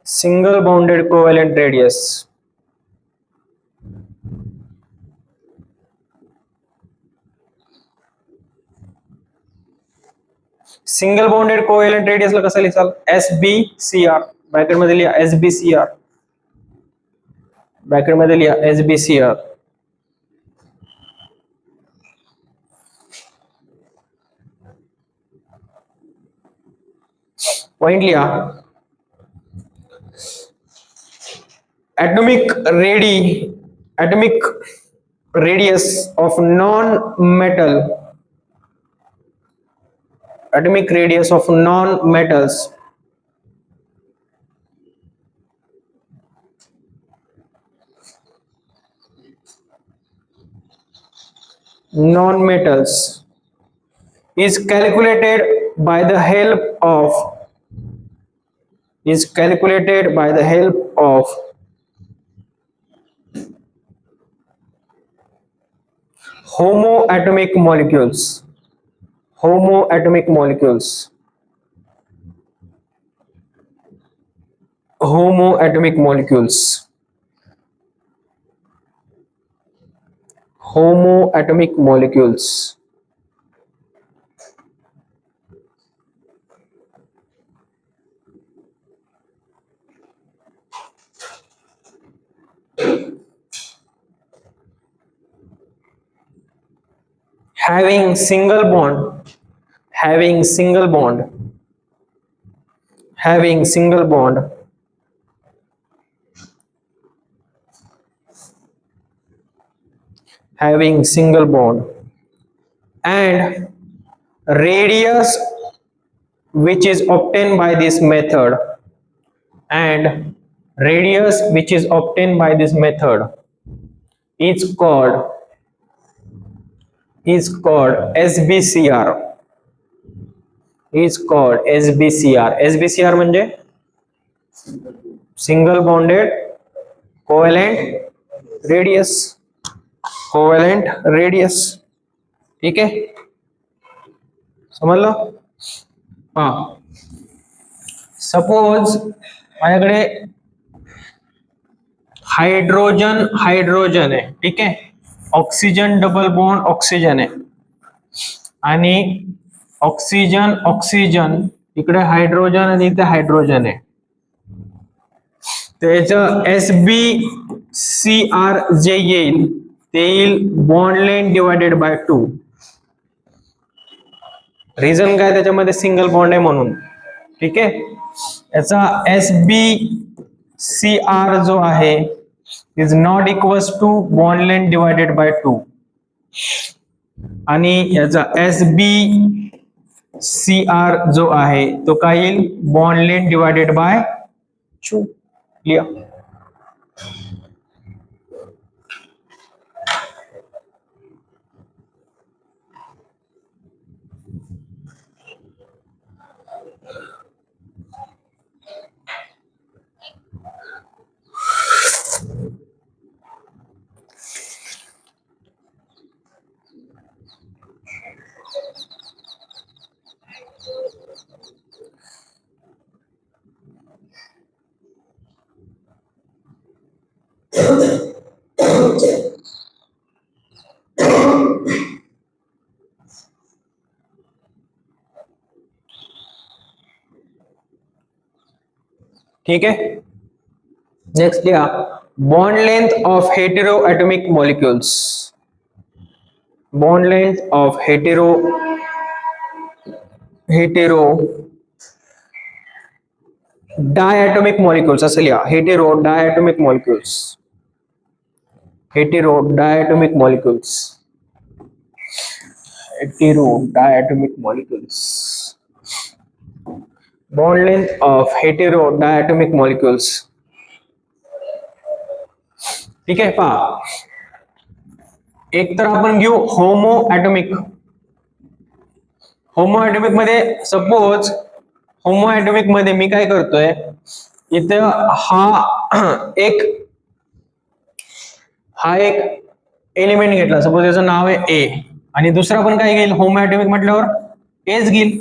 Single bonded covalent radius. Single bonded covalent रेडियसला कसं लिहाल, SBCR. ब्रॅकेट मध्ये लिहा SBCR, ब्रॅकेट मध्ये लिहा SBCR. पॉइंट लिहा atomic radius of non-metal, atomic radius of non-metals is calculated by the help of homoatomic molecules, homoatomic molecules, homoatomic molecules, homoatomic molecules, having single bond, having single bond, having single bond, having single bond, and radius which is obtained by this method, and radius which is obtained by this method is called SBCR, is called SBCR. SBCR म्हणजे single bonded covalent radius, covalent radius. ठीक आहे, समजलं? हा, suppose माझ्याकडे hydrogen hydrogen आहे, ठीक आहे, oxygen double bond oxygen आहे, आणि ऑक्सिजन ऑक्सिजन इकडे हाइड्रोजन आणि इथे हाइड्रोजन आहे. त्याचं SBCR जे येईल ते येईल bond length divided by 2. Reason काय, त्याच्यामध्ये सिंगल बॉन्ड आहे म्हणून. ठीक आहे, याचा SBCR जो आहे is not equals to bond length divided by 2, आणि याचा SBCR जो आहे तो काय येईल bond length divided by 2. Clear? ठीक है, नेक्स्ट लिहा bond length of hetero atomic molecules, bond length of hetero diatomic molecules असं लिहा, hetero diatomic molecules, hetero diatomic molecules, hetero diatomic molecules, bond length of hetero diatomic molecules. ठीक आहे, पहा एक तर आपण घेऊ होमो ॲटॉमिक. होमो ॲटॉमिक मध्ये सपोज होमो ॲटॉमिक मध्ये मी काय करतोय, इथं हा एक एलिमेंट घेतला, सपोज याचं नाव आहे ए, आणि दुसरा पण काय घेईल होमो ॲटॉमिक म्हटल्यावर एच घेईल.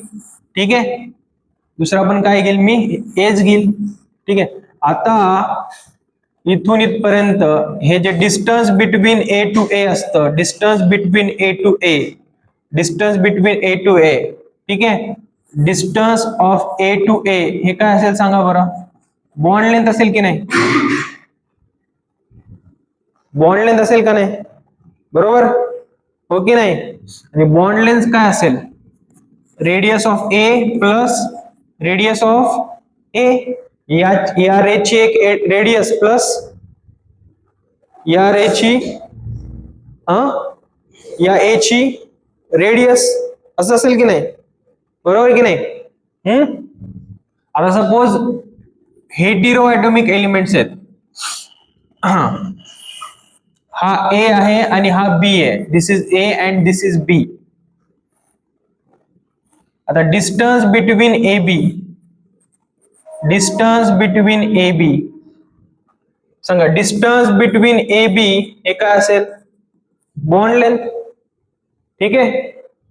ठीक आहे, दुसरा पण काय घेईल मी एच घेईल. ठीक आहे, आता इथून इथपर्यंत हे जे distance between A to A असतं, distance between A to A, distance between A to A, ठीक आहे, distance of A to A हे काय असेल सांगा बरं, बॉन्ड लेंथ असेल की नाही, बॉन्ड लेंथ असेल का नाही, बरोबर हो की नाही. आणि बॉन्ड लेंथ काय असेल, radius of A plus radius of A, या रेची एक रेडियस प्लस या रेची या ए ची रेडियस, असं असेल की नाही, बरोबर की नाही. आता सपोज हेटेरो ॲटॉमिक एलिमेंट्स आहेत, हा ए आहे आणि हा बी आहे, this is A and this is B. आता distance between A B, distance between A B सांगा, डिस्टन्स बिटवीन ए बी हे काय असेल, बॉन्ड लेंथ. ठीक आहे.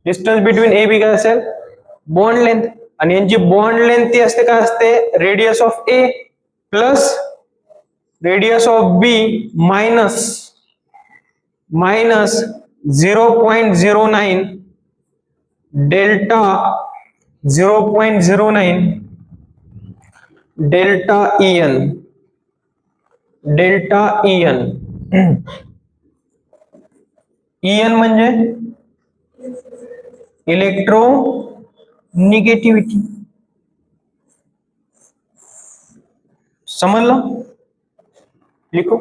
डिस्टन्स बिटवीन ए बी काय असेल, बॉन्ड लेंथ, आणि यांची बॉन्ड लेंथ ती असते काय असते, radius of A plus radius of B minus 0.09 delta 0.09 delta EN EN म्हणजे इलेक्ट्रो निगेटिव्हिटी. समजलं? लिखो.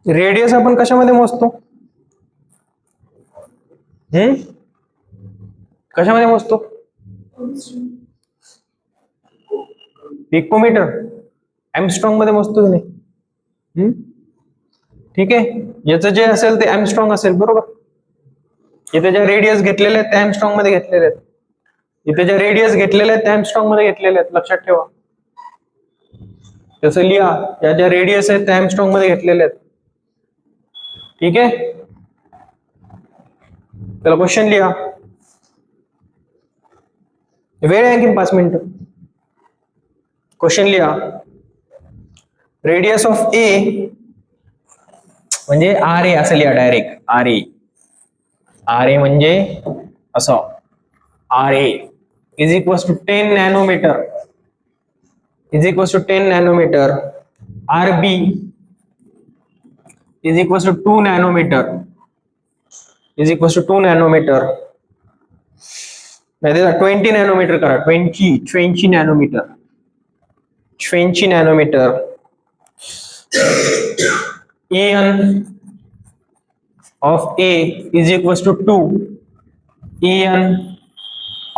रेडियस आपण कशामध्ये मोजतो? कशामध्ये मोजतो? पिकोमीटर, एमस्ट्रॉंग मध्ये मोजतो की नाही? ठीक आहे. याचं जे असेल ते एमस्ट्रॉंग असेल, बरोबर. इथे ज्या रेडियस घेतलेले आहेत त्या एमस्ट्रॉंग मध्ये घेतलेले आहेत. इथे ज्या रेडियस घेतलेले आहेत त्या एमस्ट्रॉंग मध्ये घेतलेले आहेत, लक्षात ठेवा. तसं लिहा, या ज्या रेडियस आहेत त्या एमस्ट्रॉंग मध्ये घेतलेले आहेत. ठीक आहे. चला क्वेश्चन लिहा. वेळ आहे की 5 मिनिटं. क्वेश्चन लिहा. रेडियस ऑफ ए म्हणजे आर ए असं लिहा डायरेक्ट. आर ए म्हणजे असं, R A is equal to 10 nanometre is equal to 10 nanometre. R B is equal to 2 nanometre is equal to 2 nanometre. नाही 20 नॅनोमीटर करा. 20 nanometre 20 nanometre. En of A is equals to 2. En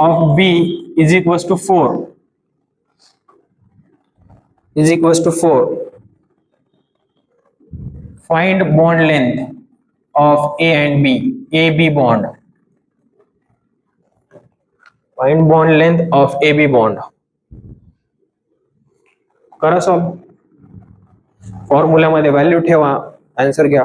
of B is equals to 4. Is equals to 4. Find bond length of A and B. AB bond. Find bond length of AB bond. करा solve. Formula मध्ये value ठेवा, answer घ्या.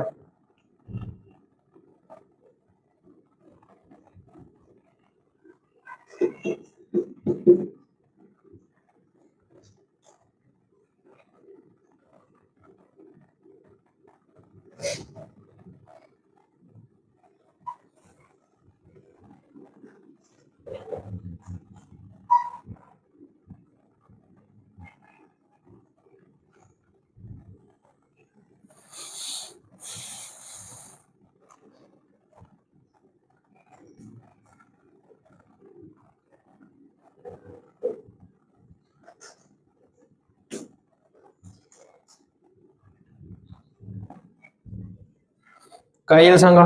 काय येईल सांगा.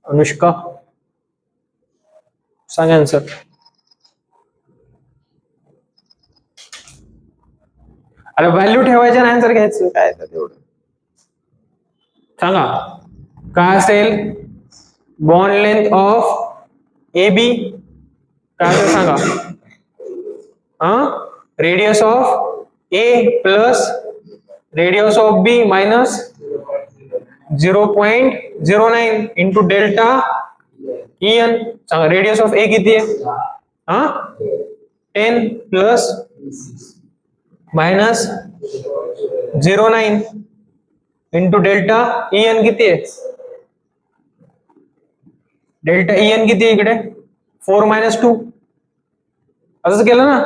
अनुष्का सांग answer. अरे value ठेवायचे आणि आन्सर घ्यायचं, काय तेवढं सांगा. काय असेल bond length of A B? काय असेल सांगा. Radius of A plus radius of B minus 0.09 into delta EN. सांगा रेडियस ऑफ ए किती आहे? 10 plus minus 0.9 into delta EN किती आहे? डेल्टा EN किती आहे इकडे? 4 - 2. असंच केलं ना?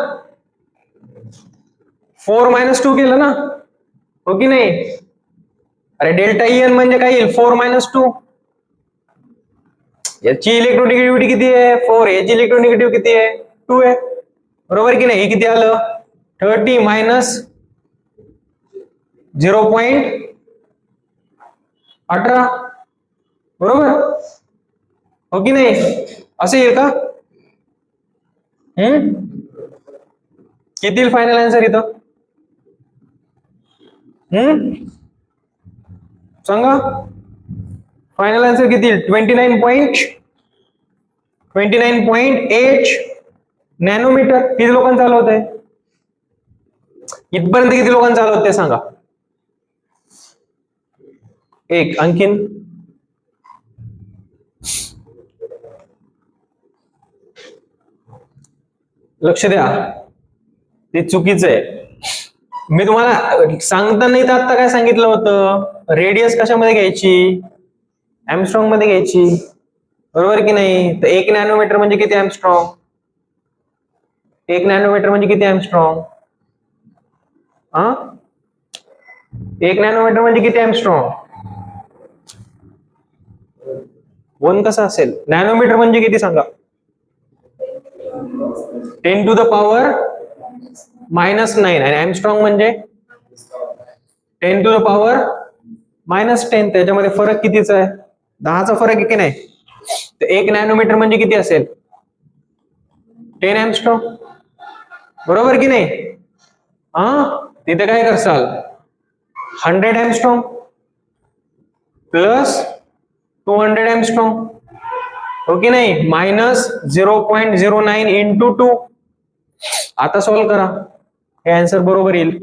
4 - 2 केलं ना? हो की नाही? अरे डेल्टा EN म्हणजे काय येईल? 4 - 2. याची इलेक्ट्रोनिगेटिव्हिटी किती आहे? 4. याची इलेक्ट्रोनिगेटिव्ह किती आहे? 2 आहे. बरोबर की नाही? हे किती आलं? 30 मायनस 0.18. बरोबर हो की नाही? असं येईल का? किती फायनल आन्सर इथं? सांगा. फायनल आन्सर किती? 29.8 नॅनोमीटर. किती लोकांचं आलं होतंय? इथपर्यंत किती लोकांचं आलं होतं ते सांगा. एक. आणखीन? लक्ष द्या, ते चुकीचं आहे. मी तुम्हाला सांगता नाही तर आता काय सांगितलं होतं? रेडियस कशामध्ये घ्यायची? एमस्ट्रॉंग मध्ये घ्यायची. बरोबर की नाही? तर 1 नॅनोमीटर म्हणजे किती एमस्ट्रॉंग? 1 नॅनोमीटर म्हणजे किती एमस्ट्रॉंग? 1 नॅनोमीटर म्हणजे किती एमस्ट्रॉंग? 1 कसं असेल? नॅनोमीटर म्हणजे किती सांगा? 10⁻⁻9. आणि एमस्ट्रॉंग म्हणजे 10⁻⁻10. त्याच्यामध्ये फरक कितीचा आहे? 10चा फरक आहे की नाही? तर 1 नॅनोमीटर म्हणजे किती असेल? 10 एमस्ट्रॉंग. बरोबर की नाही? तिथे काय करसाल? 100 एमस्ट्रॉंग प्लस 200 एमस्ट्रॉंग. हो की नाही? Minus 0.09 into 2. आता सॉल्व्ह करा, हे आन्सर बरोबर येईल.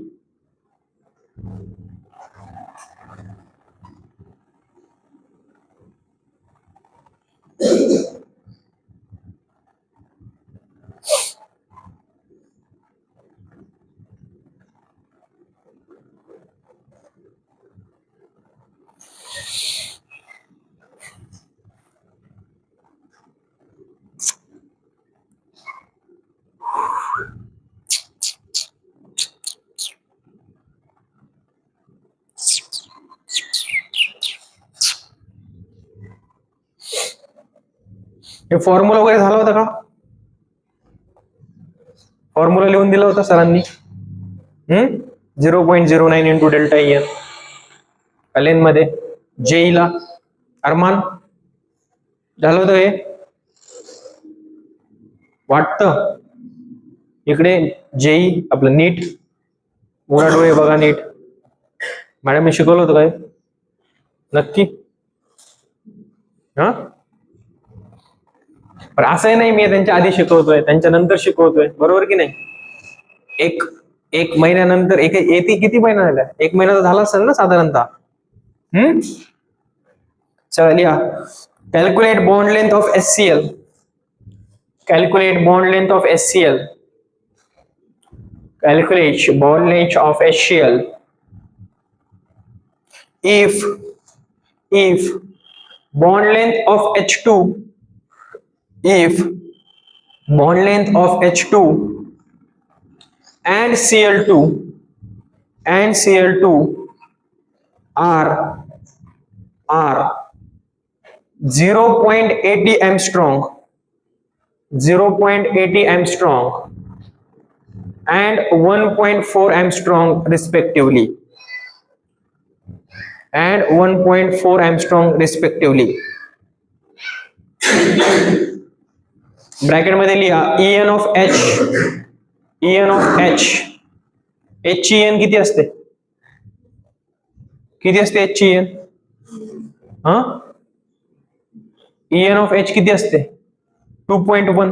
हे फॉर्म्युला वगैरे झाला होता का? फॉर्म्युला लिहून दिला होता सरांनी. 0.09 इंटू डेल्टा EN लेन मध्ये जेईला. अरमान झालं होतं हे? वाटतं इकडे जेई आपलं नीट. मोठा डोळे बघा नीट. मॅडम मी शिकवलं होतं काय? नक्की? पण असंही नाही मी त्यांच्या आधी शिकवतोय, त्यांच्या नंतर शिकवतोय. बरोबर की नाही? एक महिन्यानंतर येते. किती महिना झाला? 1 महिना तर झाला असेल ना साधारणतः. चला लिहा. Calculate bond length of HCl. Calculate bond length of HCl. Calculate bond length of HCl. If bond length of H2, if bond length of H2 and Cl2 are 0.80 Armstrong, 0.80 Armstrong and 1.4 Armstrong respectively, and 1.4 Armstrong respectively. Bracket मध्ये लिहा EN of H. EN of H. H ची EN किती असते? किती असते H ची EN? EN of H किती असते? 2.1.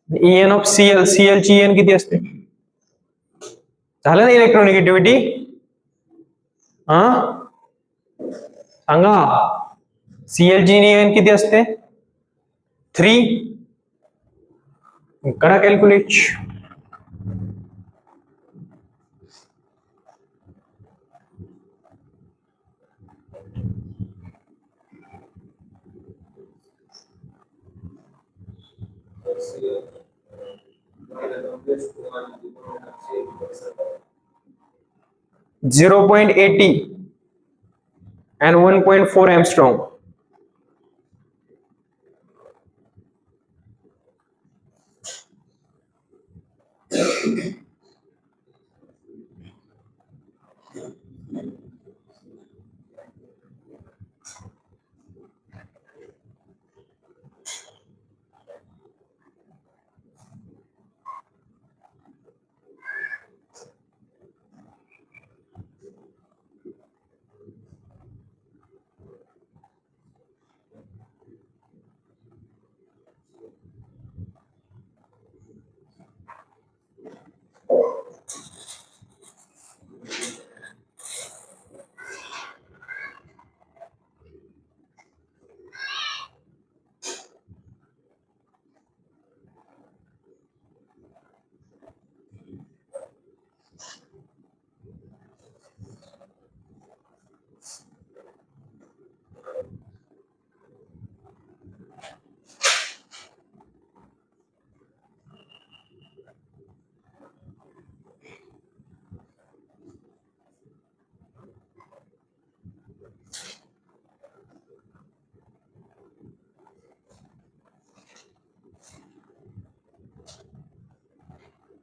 EN of Cl. Cl ची EN किती असते? झालं ना इलेक्ट्रोनिगेटिव्हिटी? सांगा. Cl ची EN किती असते? 3. करा कॅल्क्युलेट. 0.80 and 1.4 Armstrong.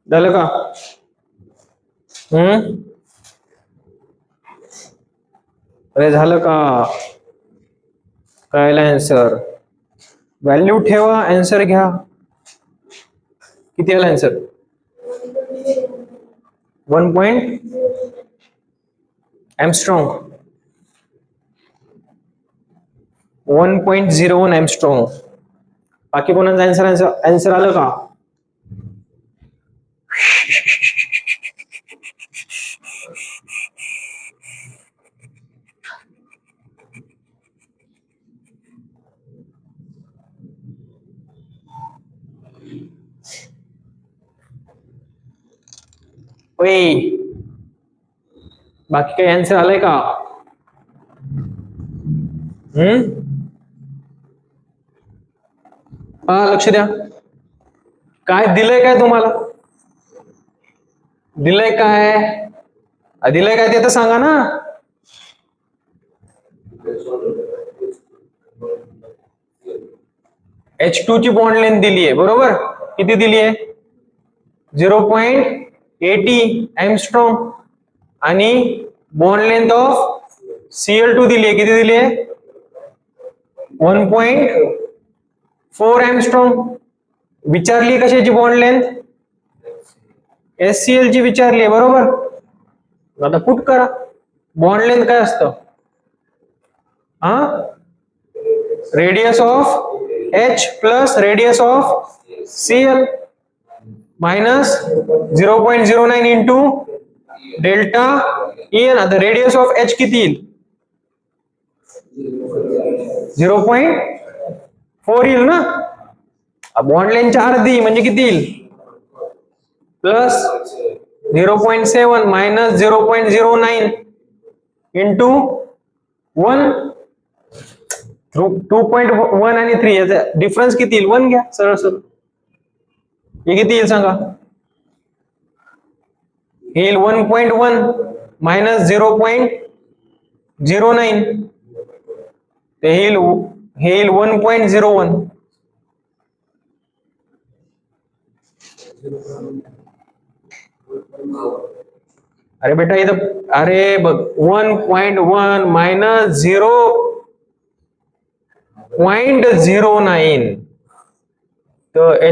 झालं का? अरे झालं का? कळलं आन्सर? व्हॅल्यू ठेवा, आन्सर घ्या. किती आला आन्सर? 1. Armstrong. 1.01 Armstrong. बाकी कोणाचा आन्सर आलं का? बाकी काही आन्सर आलाय का? हा, लक्ष द्या. काय दिलंय? काय तुम्हाला दिलंय? दिलंय काय ते तर सांगा ना. H2 ची बॉन्ड लेंथ दिली आहे, बरोबर? किती दिली आहे? 0.80 Armstrong. आणि बॉन्ड लेंथ ऑफ Cl2 दिली आहे, किती दिली आहे? 1.4 Armstrong. विचारली कशाची बॉन्ड लेंथ? HCl ची विचारली आहे, बरोबर? आता पुट करा. बॉन्ड लेंथ काय असतं? Radius of H plus radius of Cl minus 0.09 into delta En. आता रेडियस ऑफ H किती येईल? 0.4 येईल ना. बॉन्ड लेंथच्या अर्धी म्हणजे किती येईल? Plus 0.7 minus 0.09 into 1. 2.1 आणि 3 याचा डिफरन्स किती येईल? 1 घ्या सरळ सरळ. हे किती येईल सांगा? येईल 1.1 मायनस 0.09 ते येईल 1.01. अरे बेटा इथं, अरे बघ 1.1 मायनस 0.09. तर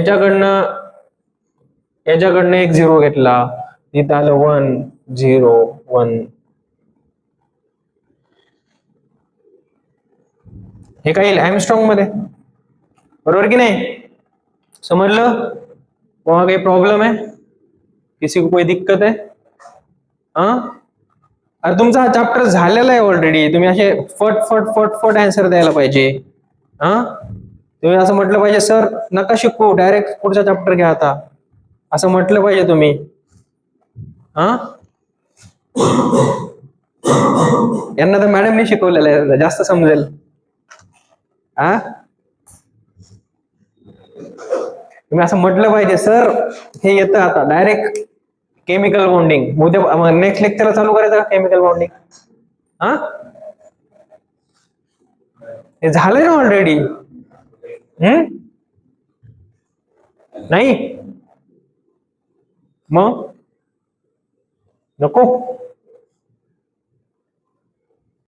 याच्याकडनं एक 0 घेतला, इथं आलं 1.01. हे काय येईल Armstrong मध्ये, बरोबर की नाही? समजलं? वहां काही प्रॉब्लेम है? किसी को कोई दिक्कत है? अरे तुमचा हा चॅप्टर झालेला आहे ऑलरेडी. तुम्ही असे फट फट फट फट आन्सर द्यायला पाहिजे. तुम्ही असं म्हटलं पाहिजे, सर नका शिकू, डायरेक्ट पुढचा चॅप्टर घ्या आता, असं म्हटलं पाहिजे तुम्ही. यांना तर मॅडमने शिकवलेलं आहे, जास्त समजेल. तुम्ही असं म्हटलं पाहिजे सर, हे येतं आता डायरेक्ट केमिकल बॉन्डिंग. उद्या नेक्स्ट लेक्चरला चालू करायचं का केमिकल बॉन्डिंग? हा, हे झालंय ना ऑलरेडी. नाही मग नको.